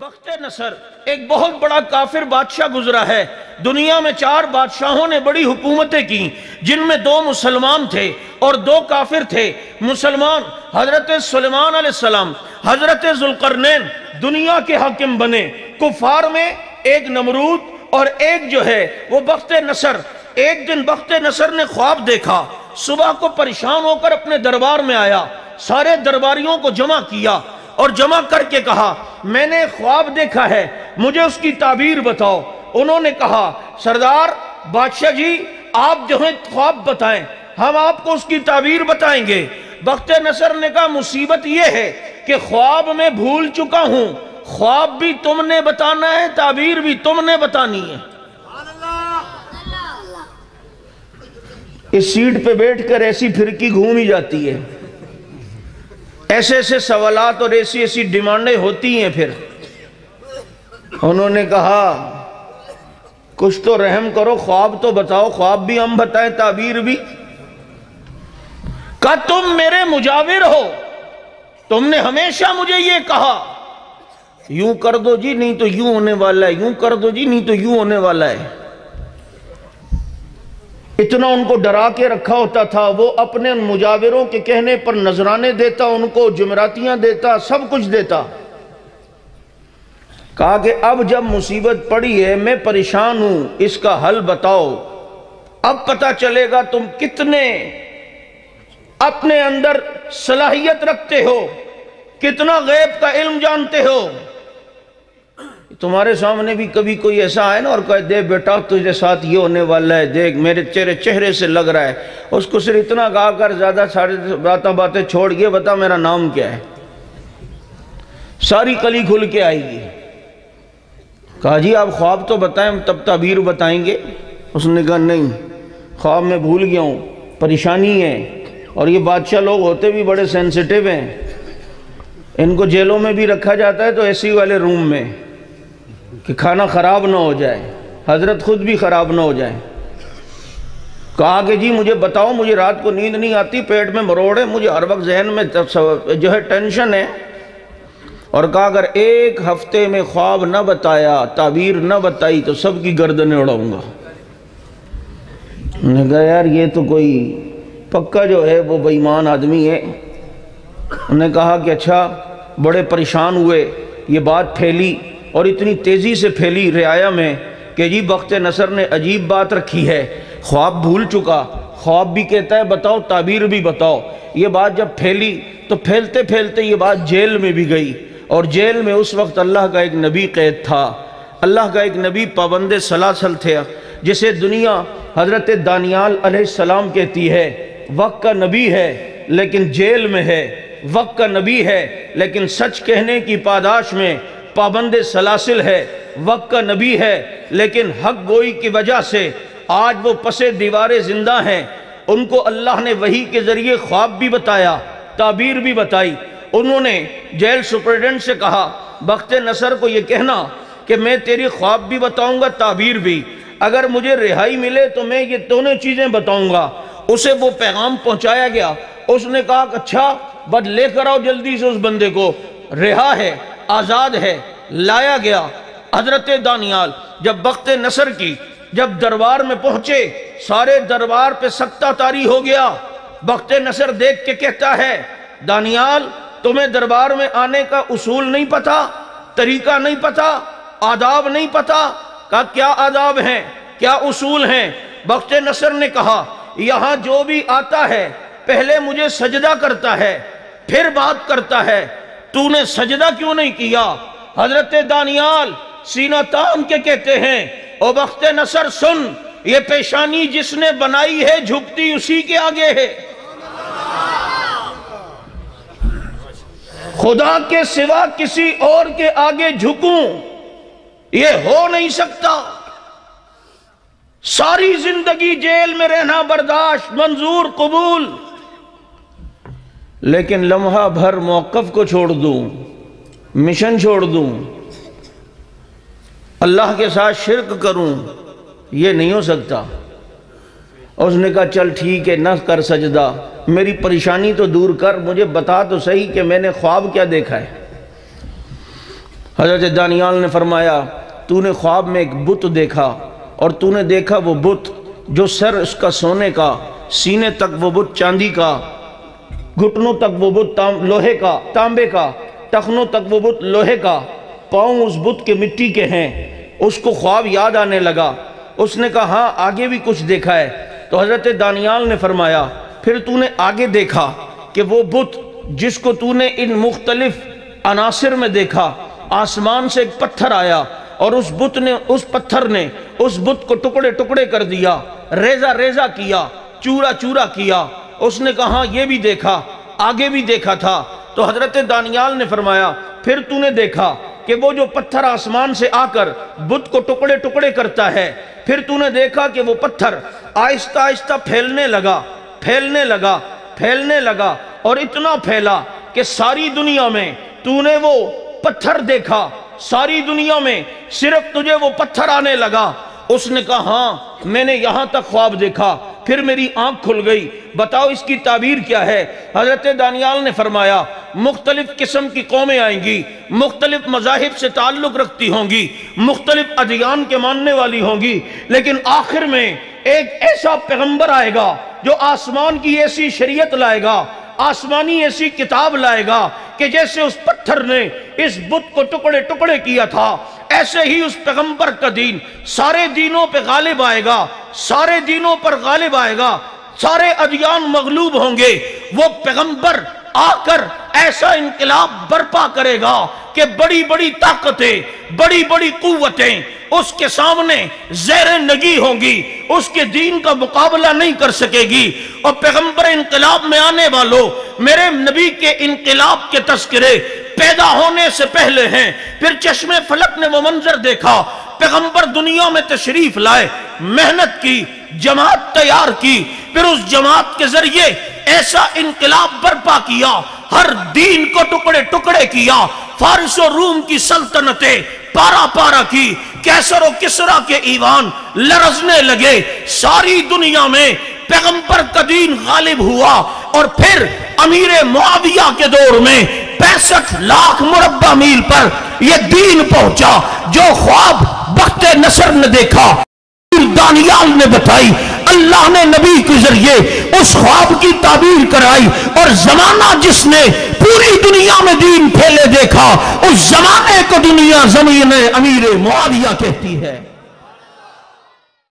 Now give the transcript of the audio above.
بخت نصر ایک بہت بڑا کافر بادشاہ گزرا ہے۔ دنیا میں 4 بادشاہوں نے بڑی حکومتیں کی، جن میں 2 مسلمان تھے اور 2 کافر تھے۔ مسلمان حضرت سلیمان علیہ السلام، حضرت ذوالقرنین دنیا کے حاکم بنے۔ کفار میں ایک نمرود اور ایک جو ہے وہ بخت نصر۔ ایک دن بخت نصر نے خواب دیکھا، صبح کو پریشان ہو کر اپنے دربار میں آیا، سارے درباریوں کو جمع کیا اور جمع کر کے کہا میں نے خواب دیکھا ہے، مجھے اس کی تعبیر بتاؤ۔ انہوں نے کہا سردار بادشاہ جی آپ جو ہے خواب بتائیں، ہم آپ کو اس کی تعبیر بتائیں گے۔ بخت نصر نے کہا مصیبت یہ ہے کہ خواب میں بھول چکا ہوں، خواب بھی تم نے بتانا ہے، تعبیر بھی تم نے بتانی ہے۔ اس سیٹ پہ بیٹھ کر ایسی پھرکی گھومی جاتی ہے، ایسے ایسے سوالات اور ایسی ایسی ڈیمانڈیں ہوتی ہیں۔ پھر انہوں نے کہا کچھ تو رحم کرو، خواب تو بتاؤ، خواب بھی ہم بتائیں تعبیر بھی۔ کہا تم میرے مجاور ہو، تم نے ہمیشہ مجھے یہ کہا یوں کر دو جی نہیں تو یوں ہونے والا ہے، یوں کر دو جی نہیں تو یوں ہونے والا ہے۔ اتنا ان کو ڈرا کے رکھا ہوتا تھا، وہ اپنے مجاوروں کے کہنے پر نذرانے دیتا، ان کو جمراتیاں دیتا، سب کچھ دیتا۔ کہا کہ اب جب مصیبت پڑی ہے میں پریشان ہوں، اس کا حل بتاؤ، اب پتہ چلے گا تم کتنے اپنے اندر صلاحیت رکھتے ہو، کتنا غیب کا علم جانتے ہو۔ تمہارے سامنے بھی کبھی کوئی ایسا آئے نا اور کہے دے بیٹا تجھے ساتھ یہ ہونے والا ہے، دیکھ میرے تیرے چہرے سے لگ رہا ہے، اس کو صرف اتنا کہا کر زیادہ سارے باتیں چھوڑ گئے، بتا میرا نام کیا ہے، ساری کلی کھل کے آئے گی۔ کہا جی آپ خواب تو بتائیں تب تعبیر بتائیں گے۔ اس نے کہا نہیں، خواب میں بھول گیا ہوں، پریشانی ہے، اور یہ بادشاہ لوگ ہوتے بھی بڑے سینسٹیو ہیں، ان کو جیلوں میں بھی رکھا جاتا ہے تو ایسی والے روم میں کہ کھانا خراب نہ ہو جائے، حضرت خود بھی خراب نہ ہو جائے۔ کہا کہ جی مجھے بتاؤ، مجھے رات کو نیند نہیں آتی، پیٹ میں مروڑ ہے، مجھے ہر وقت ذہن میں جو ہے ٹینشن ہے۔ اور کہا اگر 1 ہفتے میں خواب نہ بتایا، تعبیر نہ بتائی تو سب کی گردنیں اڑاؤں گا۔ انہوں نے کہا یار یہ تو کوئی پکا جو ہے وہ بے ایمان آدمی ہے۔ انہوں نے کہا کہ اچھا، بڑے پریشان ہوئے، یہ بات پھیلی اور اتنی تیزی سے پھیلی رعایا میں کہ جی بخت نصر نے عجیب بات رکھی ہے، خواب بھول چکا، خواب بھی کہتا ہے بتاؤ تعبیر بھی بتاؤ۔ یہ بات جب پھیلی تو پھیلتے پھیلتے یہ بات جیل میں بھی گئی، اور جیل میں اس وقت اللہ کا ایک نبی قید تھا، اللہ کا ایک نبی پابند سلاسل تھے، جسے دنیا حضرت دانیال علیہ السلام کہتی ہے وقت کا نبی ہے لیکن جیل میں ہے، وقت کا نبی ہے لیکن سچ کہنے کی پاداش میں پابند سلاسل ہے، وقت کا نبی ہے لیکن حق گوئی کی وجہ سے آج وہ پسے دیوار زندہ ہیں۔ ان کو اللہ نے وحی کے ذریعے خواب بھی بتایا، تعبیر بھی بتائی۔ انہوں نے جیل سپرڈنٹ سے کہا بخت نصر کو یہ کہنا کہ میں تیری خواب بھی بتاؤں گا، تعبیر بھی، اگر مجھے رہائی ملے تو میں یہ دونوں چیزیں بتاؤں گا۔ اسے وہ پیغام پہنچایا گیا، اس نے کہا کہ اچھا بس لے کر آؤ جلدی سے اس بندے کو، رہا ہے، آزاد ہے۔ لایا گیا۔ حضرت دانیال جب بخت نصر کی جب دربار میں پہنچے، سارے دربار پہ سکتہ طاری ہو گیا۔ بخت نصر دیکھ کے کہتا ہے دانیال تمہیں دربار میں آنے کا اصول نہیں پتا، طریقہ نہیں پتا، آداب نہیں پتا؟ کہا کیا آداب ہیں، کیا اصول ہیں؟ بخت نصر نے کہا یہاں جو بھی آتا ہے پہلے مجھے سجدہ کرتا ہے پھر بات کرتا ہے، تو نے سجدہ کیوں نہیں کیا؟ حضرت دانیال سینہ تان کے کہتے ہیں او بخت نصر سن، یہ پیشانی جس نے بنائی ہے جھکتی اسی کے آگے ہے، خدا کے سوا کسی اور کے آگے جھکوں یہ ہو نہیں سکتا۔ ساری زندگی جیل میں رہنا برداشت، منظور، قبول، لیکن لمحہ بھر موقف کو چھوڑ دوں، مشن چھوڑ دوں، اللہ کے ساتھ شرک کروں، یہ نہیں ہو سکتا۔ اس نے کہا چل ٹھیک ہے، نہ کر سجدہ، میری پریشانی تو دور کر، مجھے بتا تو صحیح کہ میں نے خواب کیا دیکھا ہے۔ حضرت دانیال نے فرمایا تو نے خواب میں ایک بت دیکھا اور تو نے دیکھا وہ بت جو سر اس کا سونے کا، سینے تک وہ بت چاندی کا، گھٹنوں تک وہ بت لوہے کا تانبے کا، ٹخنوں تک وہ بت لوہے کا، پاؤں اس بت کے مٹی کے ہیں۔ اس کو خواب یاد آنے لگا، اس نے کہا ہاں آگے بھی کچھ دیکھا ہے۔ تو حضرت دانیال نے فرمایا پھر تو نے آگے دیکھا کہ وہ بت جس کو تو نے ان مختلف عناصر میں دیکھا، آسمان سے ایک پتھر آیا اور اس پتھر نے اس بت کو ٹکڑے ٹکڑے کر دیا، ریزہ ریزہ کیا، چورا چورا کیا۔ اس نے کہا یہ بھی دیکھا، آگے بھی دیکھا تھا۔ تو حضرت دانیال نے فرمایا پھر تو نے دیکھا کہ وہ جو پتھر آسمان سے آ کر بت کو ٹکڑے ٹکڑے کرتا ہے، پھر تو نے دیکھا کہ وہ پتھر آہستہ آہستہ پھیلنے لگا، پھیلنے لگا، پھیلنے لگا، اور اتنا پھیلا کہ ساری دنیا میں تو نے وہ پتھر دیکھا، ساری دنیا میں صرف تجھے وہ پتھر آنے لگا۔ اس نے کہا ہاں میں نے یہاں تک خواب دیکھا، پھر میری آنکھ کھل گئی، بتاؤ اس کی تعبیر کیا ہے؟ حضرت دانیال نے فرمایا مختلف قسم کی قومیں آئیں گی، مختلف مذاہب سے تعلق رکھتی ہوں گی، مختلف ادیان کے ماننے والی ہوں گی، لیکن آخر میں ایک ایسا پیغمبر آئے گا جو آسمان کی ایسی شریعت لائے گا، آسمانی ایسی کتاب لائے گا کہ جیسے اس پتھر نے اس بت کو ٹکڑے ٹکڑے کیا تھا، ایسے ہی اس پیغمبر کا دین سارے دینوں پہ غالب آئے گا، سارے دینوں پر غالب آئے گا، سارے ادیان مغلوب ہوں گے۔ وہ پیغمبر آ کر ایسا انقلاب برپا کرے گا کہ بڑی بڑی طاقتیں، بڑی بڑی قوتیں اس کے سامنے زیر نگی ہوں گی، اس کے دین کا مقابلہ نہیں کر سکے گی۔ اور پیغمبر انقلاب میں آنے والوں، میرے نبی کے انقلاب کے تذکرے پیدا ہونے سے پہلے ہیں۔ پھر چشم فلک نے وہ منظر دیکھا، پیغمبر دنیا میں تشریف لائے، محنت کی، جماعت تیار کی، پھر اس جماعت کے ذریعے ایسا انقلاب برپا کیا، ہر دین کو ٹکڑے ٹکڑے کیا، فارس و روم کی سلطنتیں پارا پارا کی، کیسر و کسرا کے ایوان لرزنے لگے، ساری دنیا میں پیغمبر کا دین غالب ہوا۔ اور پھر امیر معاویہ کے دور میں 65 لاکھ مربع میل پر یہ دین پہنچا، جو خواب بخت نصر نے دیکھا، دانیال نے بتائی، اللہ نے نبی کے ذریعے اس خواب کی تعبیر کرائی، اور زمانہ جس نے پوری دنیا میں دین پھیلے دیکھا، اس زمانے کو دنیا زمین امیر معاویہ کہتی ہے۔